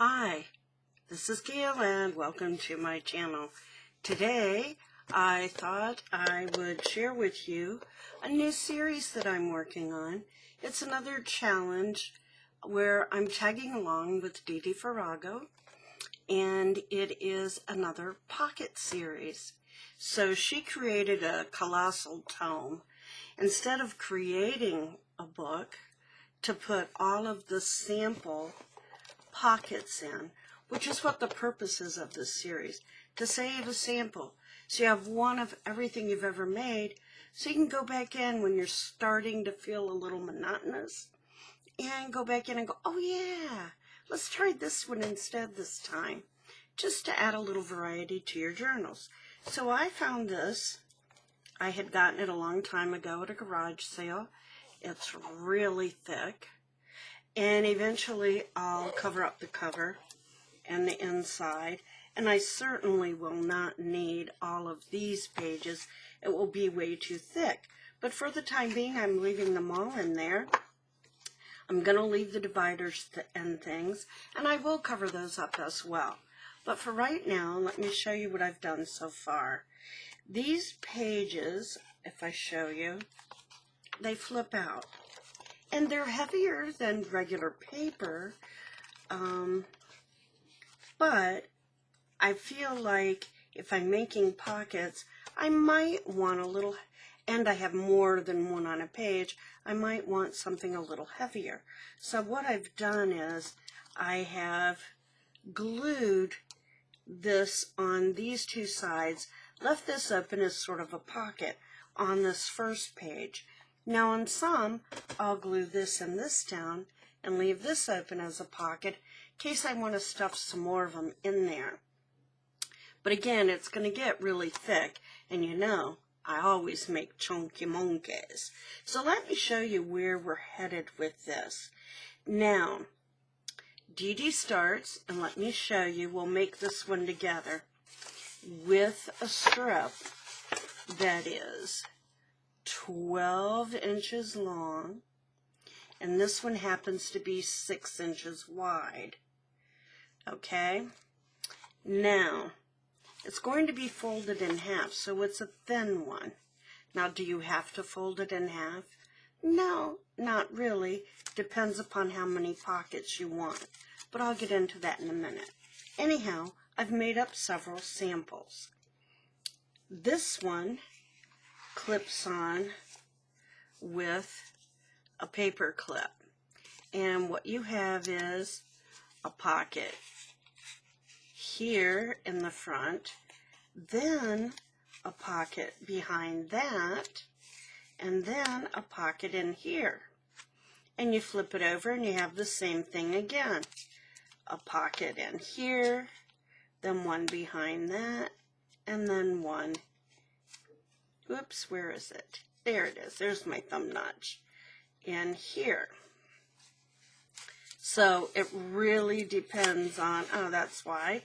Hi, this is Gail and welcome to my channel. Today I thought I would share with you a new series that I'm working on. It's another challenge where I'm tagging along with Dee Farago, and it is another pocket series. So she created a colossal tome. Instead of creating a book to put all of the sample pockets in, which is what the purpose is of this series, to save a sample. So you have one of everything you've ever made, so you can go back in when you're starting to feel a little monotonous, and go back in and go, oh yeah, let's try this one instead this time, just to add a little variety to your journals. So I found this. I had gotten it a long time ago at a garage sale. It's really thick. And eventually I'll cover up the cover and the inside. And I certainly will not need all of these pages. It will be way too thick. But for the time being, I'm leaving them all in there. I'm going to leave the dividers and things, and I will cover those up as well. But for right now, let me show you what I've done so far. These pages, if I show you, they flip out. And they're heavier than regular paper, but I feel like if I'm making pockets, I might want a little, and I have more than one on a page, I might want something a little heavier. So what I've done is I have glued this on these two sides, left this open as sort of a pocket on this first page. Now on some, I'll glue this and this down and leave this open as a pocket in case I want to stuff some more of them in there. But again, it's going to get really thick, and you know, I always make chunky monkeys. So let me show you where we're headed with this. Now, Dee starts, and let me show you, we'll make this one together with a strip that is 12 inches long, and this one happens to be 6 inches wide. Okay, now it's going to be folded in half, so it's a thin one. Now, do you have to fold it in half? No, not really. Depends upon how many pockets you want, but I'll get into that in a minute. Anyhow, I've made up several samples. This one clips on with a paper clip, and what you have is a pocket here in the front, then a pocket behind that, and then a pocket in here, and you flip it over and you have the same thing again, a pocket in here, then one behind that, and then one, whoops, where is it? There it is. There's my thumb notch in here. So it really depends on, oh, that's why.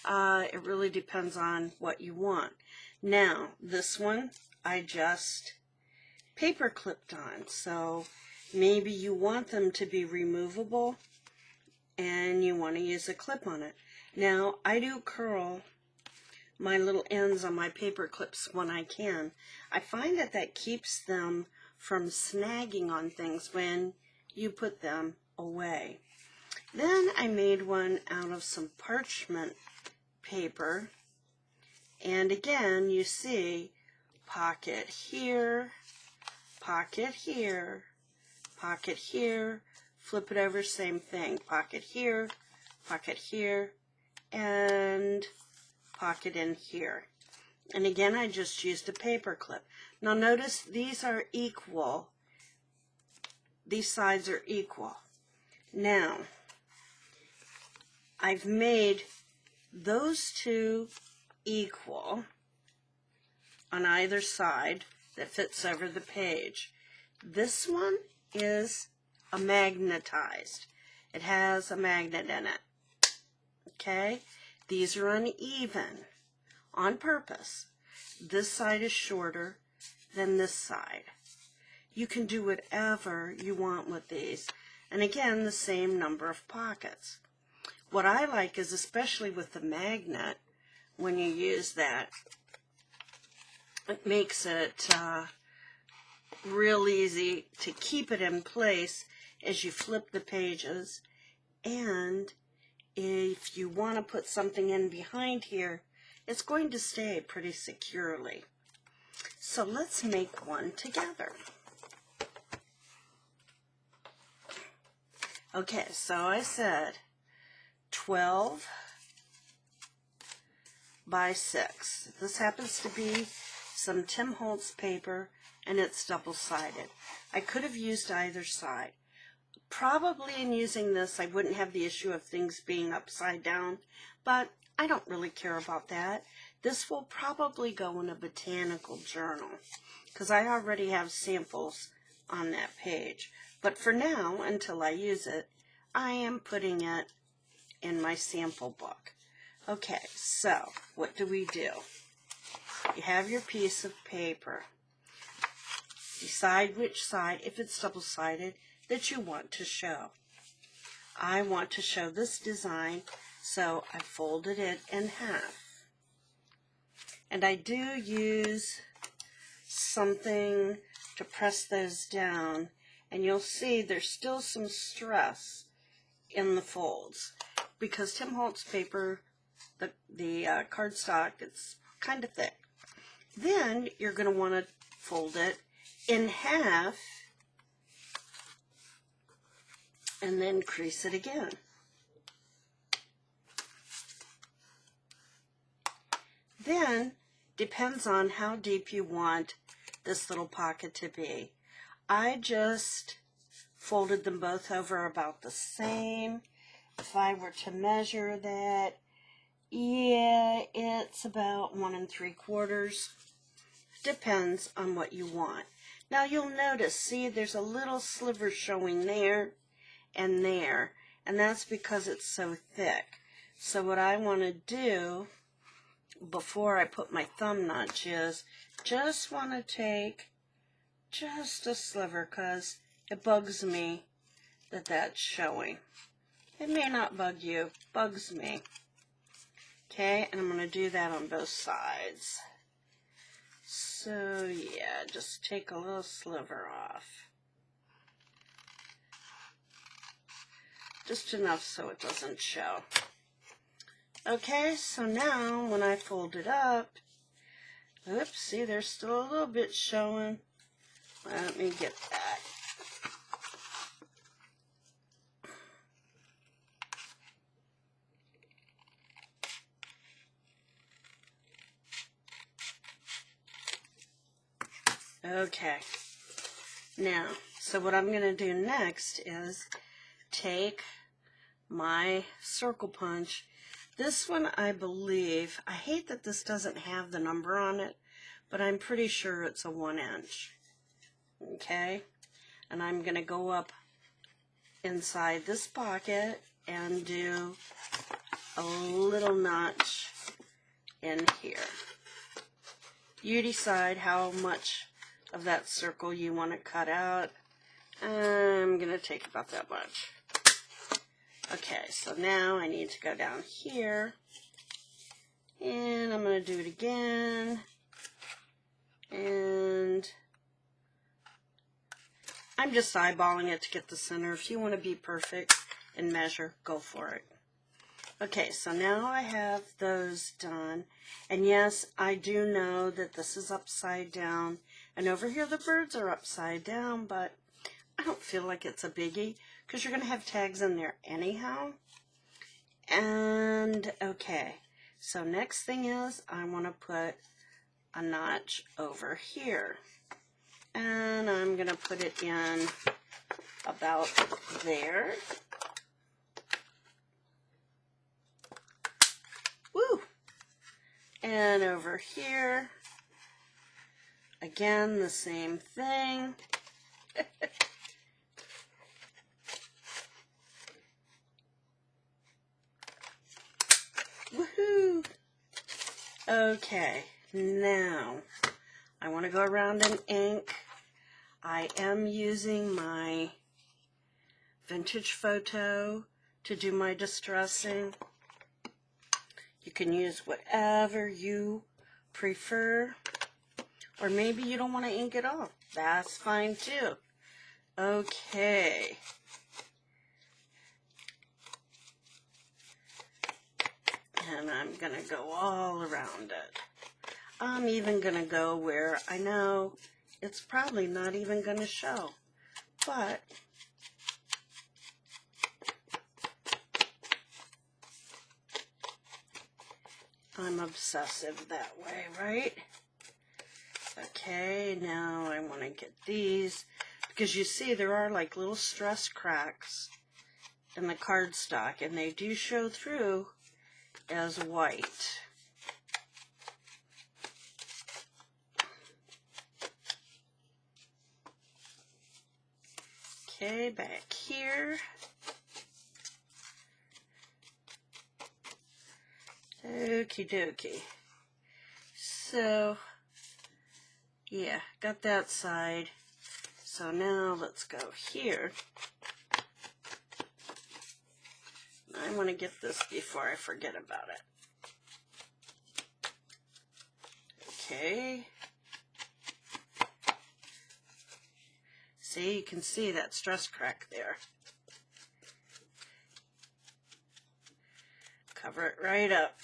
It really depends on what you want. Now, this one I just paper clipped on. So maybe you want them to be removable and you want to use a clip on it. Now, I do curl my little ends on my paper clips when I can. I find that that keeps them from snagging on things when you put them away. Then I made one out of some parchment paper, and again you see pocket here, pocket here, pocket here, flip it over, same thing, pocket here, and pocket in here. And again, I just used a paper clip. Now notice these are equal. These sides are equal. Now, I've made those two equal on either side that fits over the page. This one is a magnetized. It has a magnet in it. Okay? These are uneven on purpose. This side is shorter than this side. You can do whatever you want with these. And again, the same number of pockets. what I like is, especially with the magnet, when you use that, it makes it real easy to keep it in place as you flip the pages. And if you want to put something in behind here, it's going to stay pretty securely. So let's make one together. Okay, so I said 12 by 6. This happens to be some Tim Holtz paper, and it's double-sided. I could have used either side. Probably in using this, I wouldn't have the issue of things being upside down, but I don't really care about that. This will probably go in a botanical journal, because I already have samples on that page. But for now, until I use it, I am putting it in my sample book. Okay, so what do? You have your piece of paper. Decide which side, if it's double-sided, that you want to show. I want to show this design, so I folded it in half. And I do use something to press those down, and you'll see there's still some stress in the folds, because Tim Holtz paper, the cardstock, it's kind of thick. Then you're going to want to fold it in half and then crease it again. Then, depends on how deep you want this little pocket to be. I just folded them both over about the same. If I were to measure that, yeah, it's about 1 3/4. Depends on what you want. Now you'll notice, see, there's a little sliver showing there, and that's because it's so thick. So what I want to do before I put my thumb notch is just want to take just a sliver, because it bugs me that that's showing. It may not bug you, bugs me. Okay, and I'm going to do that on both sides. So yeah, just take a little sliver off. Just enough so it doesn't show. Okay, so now when I fold it up, oops, see, there's still a little bit showing. Let me get that. Okay, now, so what I'm going to do next is take my circle punch. This one, I believe, I hate that this doesn't have the number on it, but I'm pretty sure it's a 1 inch. Okay, and I'm going to go up inside this pocket and do a little notch in here. You decide how much of that circle you want to cut out. I'm going to take about that much. Okay, so now I need to go down here, and I'm going to do it again, and I'm just eyeballing it to get the center. If you want to be perfect and measure, go for it. Okay, so now I have those done, and yes, I do know that this is upside down, and over here the birds are upside down, but I don't feel like it's a biggie, because you're going to have tags in there anyhow. And okay, so next thing is I want to put a notch over here, and I'm going to put it in about there. Woo! And over here, again, the same thing. Woohoo! Okay, now I want to go around in ink. I am using my Vintage Photo to do my distressing. You can use whatever you prefer, or maybe you don't want to ink it off. That's fine too. Okay. And I'm going to go all around it. I'm even going to go where I know it's probably not even going to show, but I'm obsessive that way, right? Okay, now I want to get these, because you see there are like little stress cracks in the cardstock, and they do show through as white. Okay, back here. Okie dokie. So, yeah, got that side. So now let's go here. I want to get this before I forget about it. Okay. See, you can see that stress crack there. Cover it right up.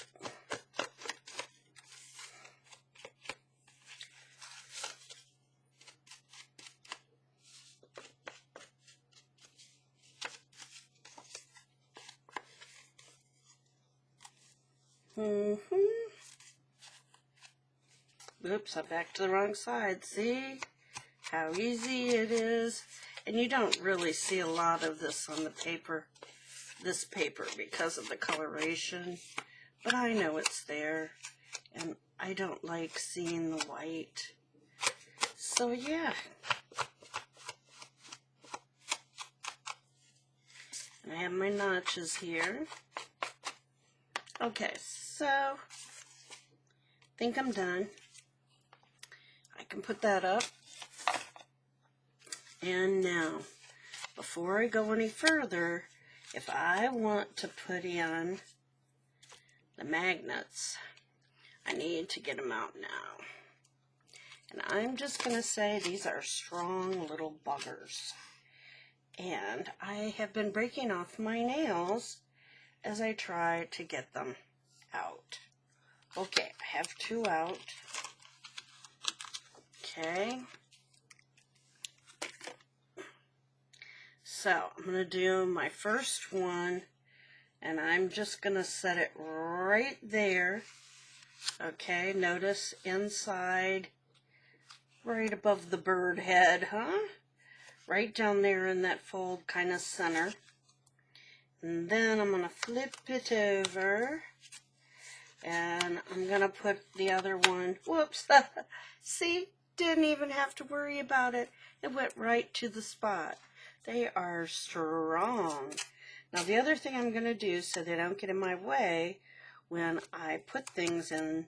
Oops, I'm back to the wrong side. See how easy it is? And you don't really see a lot of this on the paper, this paper, because of the coloration. But I know it's there, and I don't like seeing the white. So yeah. And I have my notches here. Okay, so I think I'm done. I can put that up. And now, before I go any further, if I want to put in the magnets, I need to get them out now. And I'm just going to say these are strong little buggers. And I have been breaking off my nails as I try to get them out. Okay, I have 2 out. Okay. So I'm going to do my first one, and I'm just going to set it right there. Okay, notice inside, right above the bird head, huh? Right down there in that fold kind of center. And then I'm going to flip it over, and I'm going to put the other one, whoops, see, didn't even have to worry about it. It went right to the spot. They are strong. Now the other thing I'm going to do so they don't get in my way when I put things in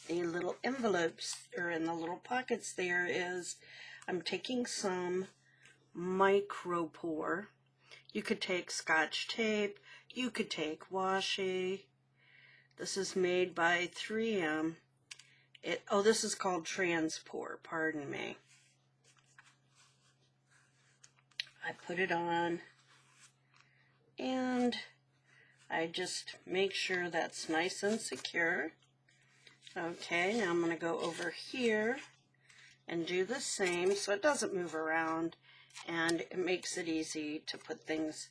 the little envelopes or in the little pockets there is I'm taking some micro pour. You could take Scotch tape, you could take washi. This is made by 3M. This is called Transport, pardon me. I put it on, and I just make sure that's nice and secure. Okay, now I'm going to go over here and do the same so it doesn't move around, and it makes it easy to put things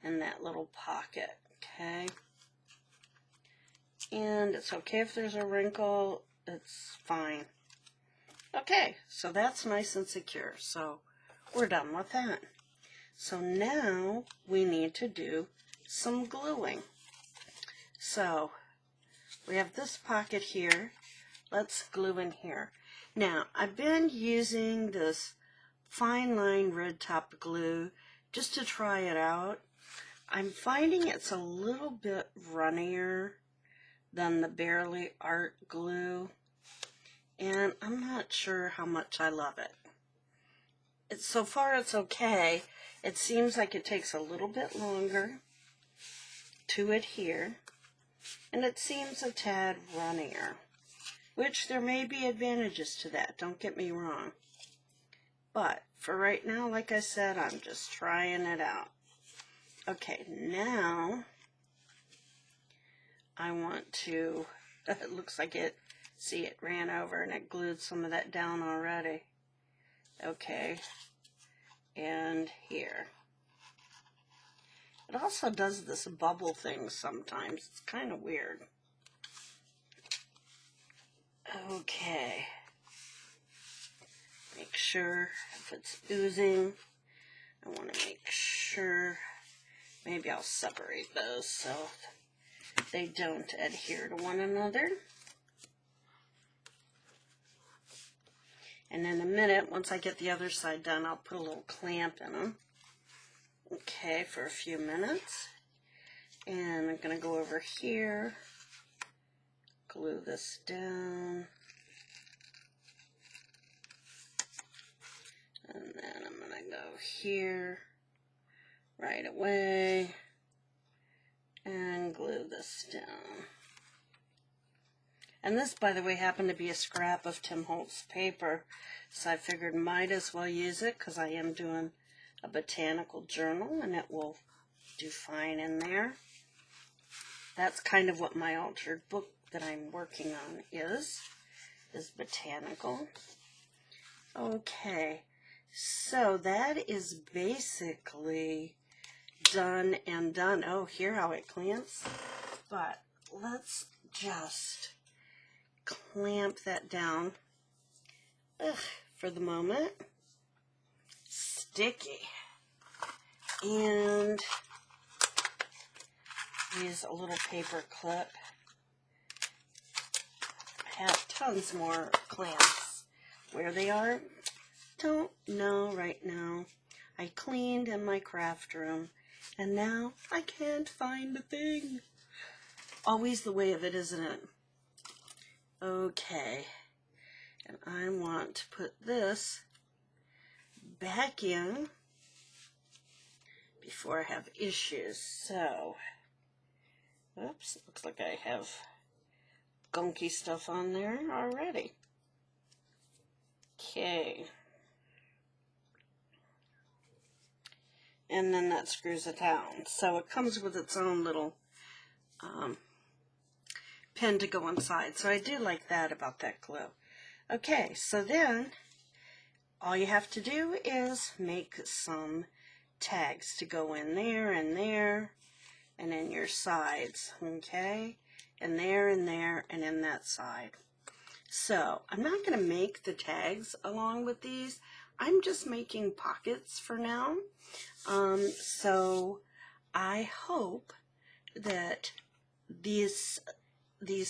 in that little pocket, okay? And it's okay if there's a wrinkle, it's fine. Okay, so that's nice and secure, so we're done with that. So now we need to do some gluing. So we have this pocket here. Let's glue in here. Now, I've been using this fine line red top glue just to try it out. I'm finding it's a little bit runnier than the Barely Art glue, and I'm not sure how much I love it. So far it's okay. It seems like it takes a little bit longer, to adhere, and it seems a tad runnier, which there may be advantages to that, don't get me wrong. But for right now, like I said, I'm just trying it out. Okay, now I want to, it looks like it, see, it ran over and it glued some of that down already. Okay, and here. It also does this bubble thing sometimes. It's kind of weird. Okay. Make sure if it's oozing, I want to make sure, maybe I'll separate those so they don't adhere to one another. And in a minute, once I get the other side done, I'll put a little clamp in them. Okay, for a few minutes. And I'm going to go over here, glue this down. And then I'm going to go here right away and glue this down. And this, by the way, happened to be a scrap of Tim Holtz paper, so I figured might as well use it because I am doing a botanical journal and it will do fine in there. That's kind of what my altered book that I'm working on is botanical. Okay, so that is basically done and done. Oh, hear how it clamps? But let's just clamp that down. Ugh, for the moment. Sticky. And use a little paper clip. I have tons more clamps. Where they are, don't know right now. I cleaned in my craft room, and now I can't find a thing. Always the way of it, isn't it? Okay, and I want to put this back in before I have issues. So, oops, looks like I have gunky stuff on there already. Okay. And then that screws it down. So it comes with its own little pin to go inside. So I do like that about that glue. Okay, so then all you have to do is make some tags to go in there, and in your sides, okay? And there, and in that side. So I'm not going to make the tags along with these. I'm just making pockets for now. So I hope that these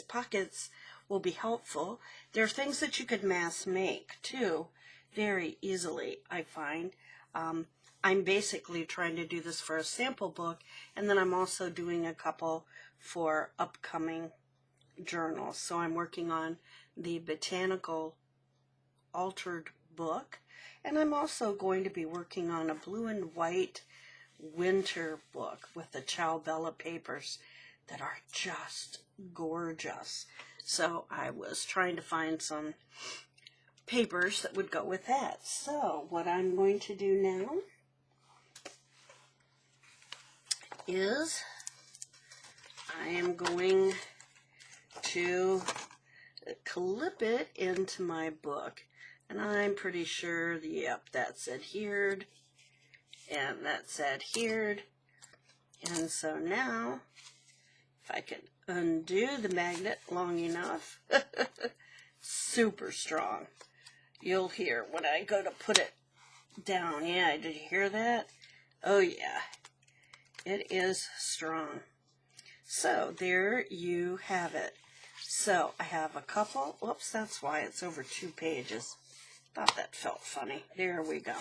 pockets will be helpful. There are things that you could mass make too, very easily, I find. I'm basically trying to do this for a sample book, and then I'm also doing a couple for upcoming journals. So I'm working on the botanical altered book, and I'm also going to be working on a blue and white winter book with the Ciao Bella papers that are just gorgeous. So I was trying to find some papers that would go with that. So what I'm going to do now is I am going to clip it into my book. And I'm pretty sure, yep, that's adhered. And that's adhered. And so now, if I can undo the magnet long enough, super strong. You'll hear when I go to put it down. Yeah, did you hear that? Oh yeah, it is strong. So there you have it. So I have a couple, whoops, that's why it's over 2 pages. Thought that felt funny. There we go.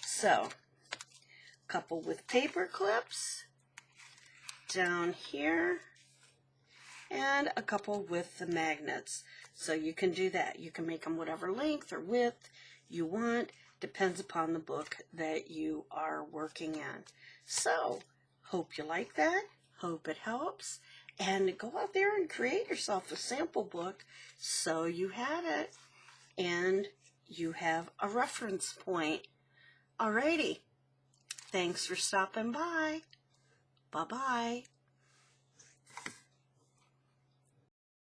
So, a couple with paper clips down here, and a couple with the magnets. So you can do that. You can make them whatever length or width you want. Depends upon the book that you are working in. So, hope you like that. Hope it helps. And go out there and create yourself a sample book so you have it and you have a reference point. Alrighty. Thanks for stopping by. Bye-bye.